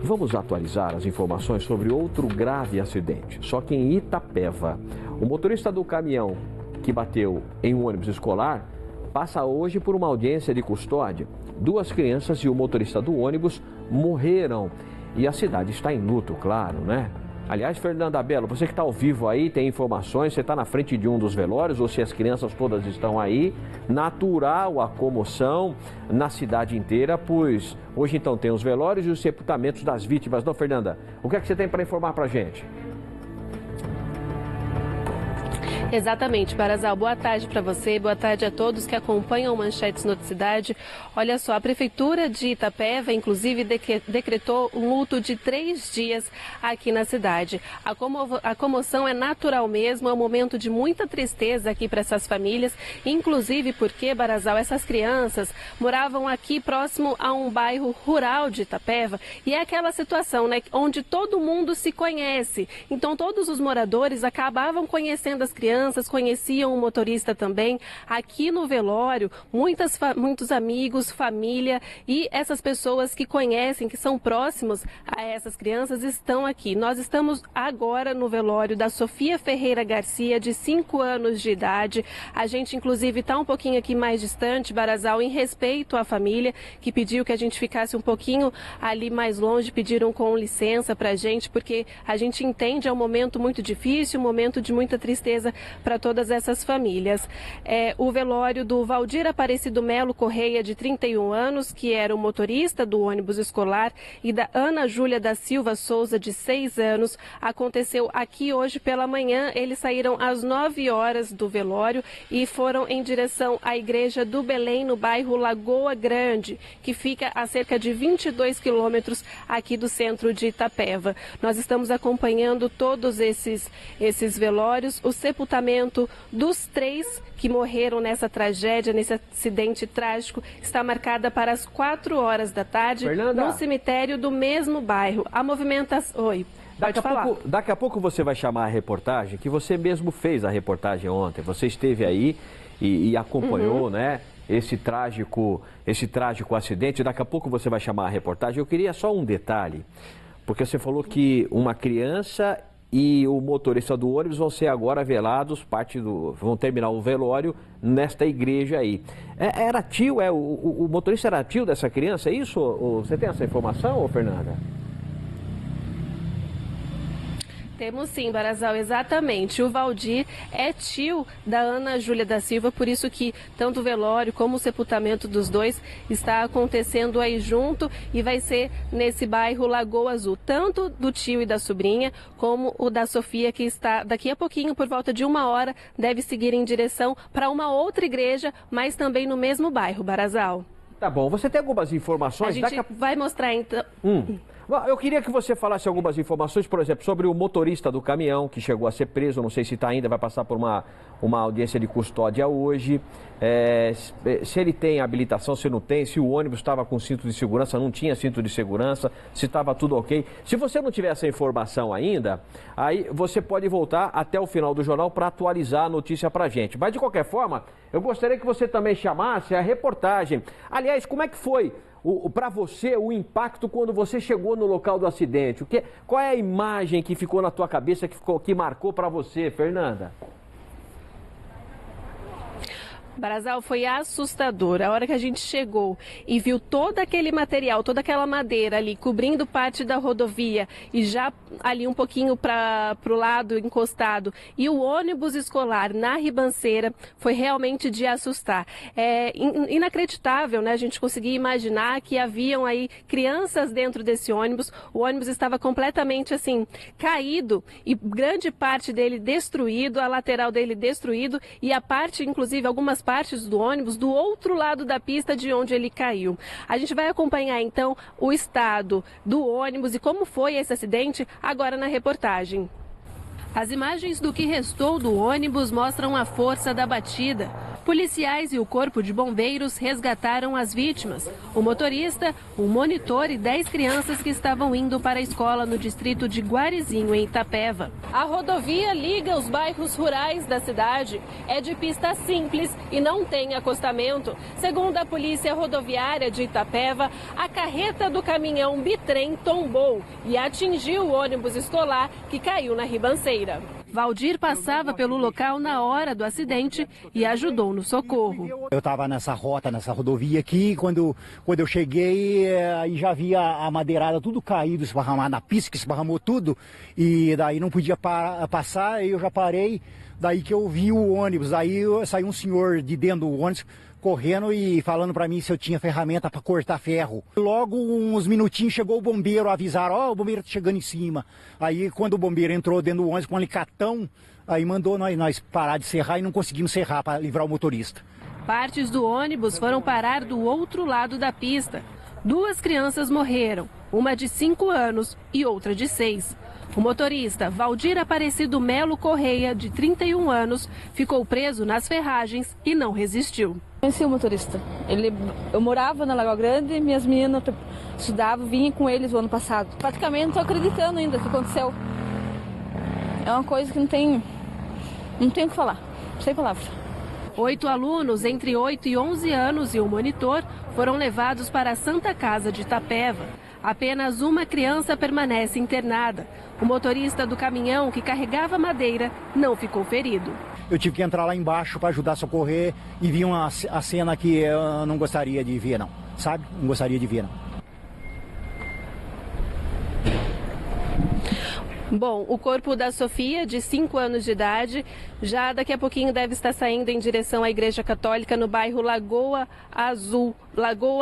Vamos atualizar as informações sobre outro grave acidente, só que em Itapeva. O motorista do caminhão que bateu em um ônibus escolar passa hoje por uma audiência de custódia. 2 crianças e o motorista do ônibus morreram e a cidade está em luto, claro, né? Aliás, Fernanda Belo, você que está ao vivo aí, tem informações, você está na frente de um dos velórios, ou se as crianças todas estão aí, natural a comoção na cidade inteira, pois hoje então tem os velórios e os sepultamentos das vítimas. Não, Fernanda, o que é que você tem para informar para a gente? Exatamente, Barazal. Boa tarde para você, boa tarde a todos que acompanham o Manchetes Noticidade. Olha só, a Prefeitura de Itapeva, inclusive, decretou um luto de 3 dias aqui na cidade. A comoção é natural mesmo, é um momento de muita tristeza aqui para essas famílias, inclusive porque, Barazal, essas crianças moravam aqui próximo a um bairro rural de Itapeva e é aquela situação, né, onde todo mundo se conhece. Então, todos os moradores acabavam conhecendo as crianças, conheciam o motorista também. Aqui no velório, muitos amigos, família e essas pessoas que conhecem, que são próximos a essas crianças, estão aqui. Nós estamos agora no velório da Sofia Ferreira Garcia, de 5 anos de idade. A gente, inclusive, está um pouquinho aqui mais distante, Barazal, em respeito à família, que pediu que a gente ficasse um pouquinho ali mais longe, pediram com licença para a gente, porque a gente entende, é um momento muito difícil, um momento de muita tristeza para todas essas famílias. O velório do Valdir Aparecido Melo Correia, de 31 anos, que era o motorista do ônibus escolar, e da Ana Júlia da Silva Souza, de 6 anos, aconteceu aqui hoje pela manhã. Eles saíram às 9 horas do velório e foram em direção à Igreja do Belém, no bairro Lagoa Grande, que fica a cerca de 22 quilômetros aqui do centro de Itapeva. Nós estamos acompanhando todos esses velórios, o sepultamento dos 3 que morreram nessa tragédia, nesse acidente trágico, está marcada para as 4 horas da tarde, Fernanda, no cemitério do mesmo bairro. A movimentação... Oi, pode falar. Daqui a pouco você vai chamar a reportagem, que você mesmo fez a reportagem ontem. Você esteve aí e acompanhou, né, esse trágico acidente. Daqui a pouco você vai chamar a reportagem. Eu queria só um detalhe, porque você falou que uma criança e o motorista do ônibus vão ser agora velados, vão terminar o velório nesta igreja aí. Era tio, o motorista era tio dessa criança, é isso? Você tem essa informação, Fernanda? Temos sim, Barazal, exatamente. O Valdir é tio da Ana Júlia da Silva, por isso que tanto o velório como o sepultamento dos dois está acontecendo aí junto e vai ser nesse bairro Lagoa Azul, tanto do tio e da sobrinha, como o da Sofia, que está daqui a pouquinho, por volta de 1 hora, deve seguir em direção para uma outra igreja, mas também no mesmo bairro, Barazal. Tá bom, você tem algumas informações? A gente vai mostrar então... Eu queria que você falasse algumas informações, por exemplo, sobre o motorista do caminhão que chegou a ser preso, não sei se está ainda, vai passar por uma audiência de custódia hoje, se ele tem habilitação, se não tem, se o ônibus estava com cinto de segurança, não tinha cinto de segurança, se estava tudo ok. Se você não tiver essa informação ainda, aí você pode voltar até o final do jornal para atualizar a notícia para a gente. Mas, de qualquer forma, eu gostaria que você também chamasse a reportagem. Aliás, como é que foi para você o impacto quando você chegou no local do acidente? Qual é a imagem que ficou na tua cabeça, que marcou para você, Fernanda? Barazal, foi assustador. A hora que a gente chegou e viu todo aquele material, toda aquela madeira ali cobrindo parte da rodovia e já ali um pouquinho para o lado encostado e o ônibus escolar na ribanceira, foi realmente de assustar. É inacreditável, né? A gente conseguia imaginar que haviam aí crianças dentro desse ônibus. O ônibus estava completamente assim caído e grande parte dele destruído, a lateral dele destruído e a parte, inclusive, algumas partes do ônibus do outro lado da pista de onde ele caiu. A gente vai acompanhar então o estado do ônibus e como foi esse acidente agora na reportagem. As imagens do que restou do ônibus mostram a força da batida. Policiais e o Corpo de Bombeiros resgataram as vítimas. O motorista, um monitor e 10 crianças que estavam indo para a escola no distrito de Guarizinho, em Itapeva. A rodovia liga os bairros rurais da cidade. É de pista simples e não tem acostamento. Segundo a Polícia Rodoviária de Itapeva, a carreta do caminhão bitrem tombou e atingiu o ônibus escolar que caiu na ribanceira. Valdir passava pelo local na hora do acidente e ajudou no socorro. Eu estava nessa rota, nessa rodovia aqui, quando eu cheguei, aí já via a madeirada tudo caído, esparramado na pista, que esparramou tudo, e daí não podia passar, eu já parei, daí que eu vi o ônibus, aí saiu um senhor de dentro do ônibus, correndo e falando para mim se eu tinha ferramenta para cortar ferro. Logo, uns minutinhos, chegou o bombeiro, avisaram, ó, o bombeiro tá chegando em cima. Aí, quando o bombeiro entrou dentro do ônibus com um alicatão, aí mandou nós parar de serrar e não conseguimos serrar para livrar o motorista. Partes do ônibus foram parar do outro lado da pista. 2 crianças morreram, uma de 5 anos e outra de 6. O motorista, Valdir Aparecido Melo Correia, de 31 anos, ficou preso nas ferragens e não resistiu. Conheci o motorista. Eu morava na Lagoa Grande, minhas meninas estudavam, vinha com eles o ano passado. Praticamente não estou acreditando ainda que aconteceu. É uma coisa que não tenho o que falar, sem palavras. 8 alunos entre 8 e 11 anos e o monitor foram levados para a Santa Casa de Itapeva. Apenas uma criança permanece internada. O motorista do caminhão que carregava madeira não ficou ferido. Eu tive que entrar lá embaixo para ajudar a socorrer e vi a cena que eu não gostaria de ver, não. Sabe? Não gostaria de ver, não. Bom, o corpo da Sofia, de 5 anos de idade, já daqui a pouquinho deve estar saindo em direção à Igreja Católica no bairro Lagoa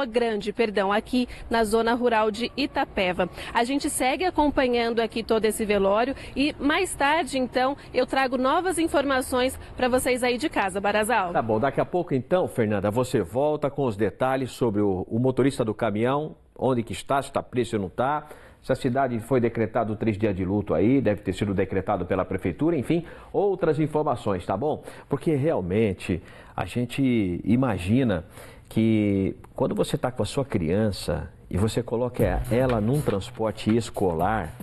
Grande, aqui na zona rural de Itapeva. A gente segue acompanhando aqui todo esse velório e mais tarde, então, eu trago novas informações para vocês aí de casa, Barazal. Tá bom, daqui a pouco então, Fernanda, você volta com os detalhes sobre o motorista do caminhão, onde que está, se está preso, se não está. Se a cidade foi decretado 3 dias de luto aí, deve ter sido decretado pela prefeitura, enfim, outras informações, tá bom? Porque realmente a gente imagina que quando você está com a sua criança e você coloca ela num transporte escolar,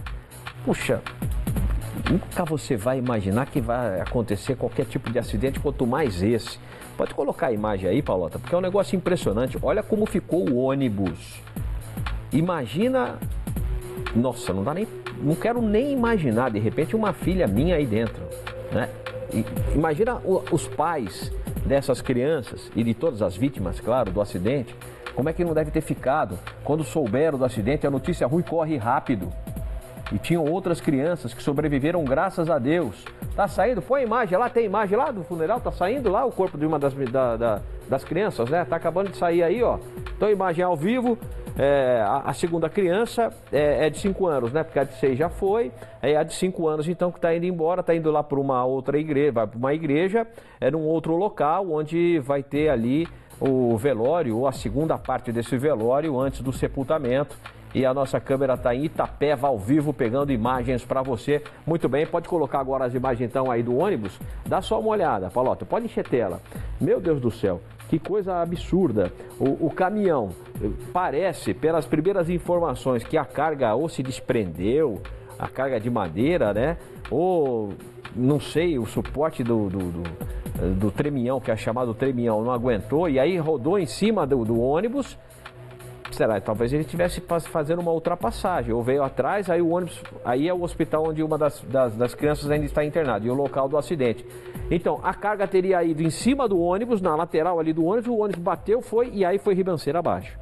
puxa, nunca você vai imaginar que vai acontecer qualquer tipo de acidente, quanto mais esse. Pode colocar a imagem aí, Paulota, porque é um negócio impressionante. Olha como ficou o ônibus. Imagina... Nossa, não quero nem imaginar, de repente, uma filha minha aí dentro, né? Imagina os pais dessas crianças e de todas as vítimas, claro, do acidente, como é que não deve ter ficado quando souberam do acidente, a notícia ruim corre rápido. E tinham outras crianças que sobreviveram, graças a Deus. Tá saindo, põe a imagem lá, tem imagem lá do funeral, tá saindo lá o corpo de uma das crianças, né? Tá acabando de sair aí, ó. Então, imagem ao vivo. A segunda criança é de 5 anos, né? Porque a de 6 já foi. É a de 5 anos, então, que está indo embora, está indo lá para uma outra igreja, vai para uma igreja, num outro local, onde vai ter ali o velório, ou a segunda parte desse velório, antes do sepultamento. E a nossa câmera está em Itapeva, ao vivo, pegando imagens para você. Muito bem, pode colocar agora as imagens, então, aí do ônibus. Dá só uma olhada, Paulota, pode encher tela. Meu Deus do céu, que coisa absurda. O caminhão, parece, pelas primeiras informações, que a carga ou se desprendeu, a carga de madeira, né? Ou, não sei, o suporte do tremião, que é chamado tremião, não aguentou. E aí rodou em cima do ônibus. Será? Talvez ele estivesse fazendo uma ultrapassagem, ou veio atrás, aí o ônibus, aí é o hospital onde uma das crianças ainda está internada, e o local do acidente. Então, a carga teria ido em cima do ônibus, na lateral ali do ônibus, o ônibus bateu, foi, e aí foi ribanceira abaixo.